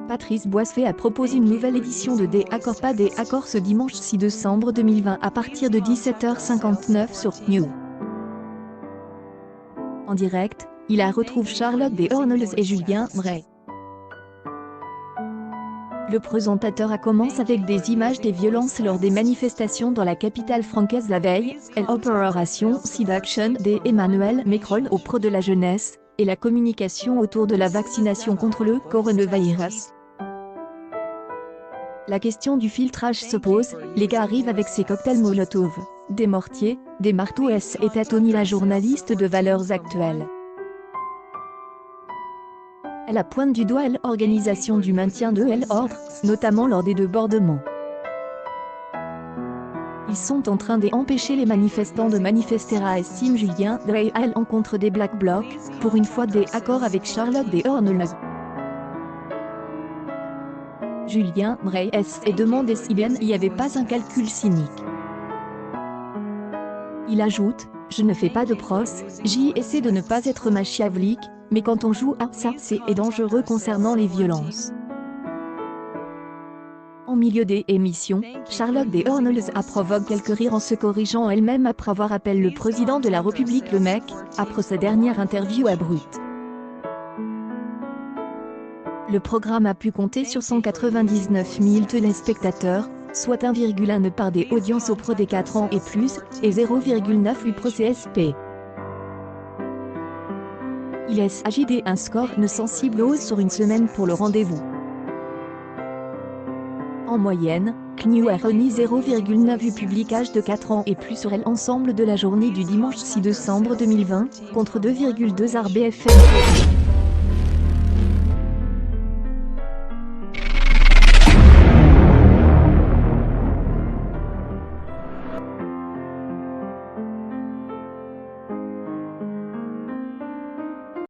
Patrice Boisfait a proposé une nouvelle édition de Des Accords Pas Des Accords ce dimanche 6 décembre 2020 à partir de 17h59 sur New. En direct, il retrouve Charlotte des Hornells et Julien Bray. Le présentateur commence avec des images des violences lors des manifestations dans la capitale francaise la veille, l'opération Seduction d'Emmanuel Macron auprès de la jeunesse, et la communication autour de la vaccination contre le coronavirus. La question du filtrage se pose, les gars arrivent avec ses cocktails Molotov, des mortiers, des marteaux et tâtonne la journaliste de Valeurs Actuelles. Elle pointe du doigt l'organisation du maintien de l'ordre, notamment lors des débordements. Ils sont en train d'empêcher les manifestants de manifester, estime Julien Bray à l'encontre des Black Blocs, pour une fois des accords avec Charlotte des Hornells. Julien Bray et demande si bien il n'y avait pas un calcul cynique. Il ajoute: je ne fais pas de pros, j'y essaie de ne pas être machiavélique, mais quand on joue à ça c'est dangereux concernant les violences. En milieu des émissions, Charlotte des Hornells provoque quelques rires en se corrigeant elle-même après avoir appelé le président de la République le mec, après sa dernière interview abrupte. Le programme a pu compter sur 199 000 téléspectateurs, soit 1,1 par des audiences auprès des 4 ans et plus, et 0,9 auprès CSP. Il s'agit d'un score ne sensible hausse sur une semaine pour le rendez-vous. En moyenne, CNews a remis 0,9 du public âge de 4 ans et plus sur l'ensemble de la journée du dimanche 6 décembre 2020, contre 2,2 BFM.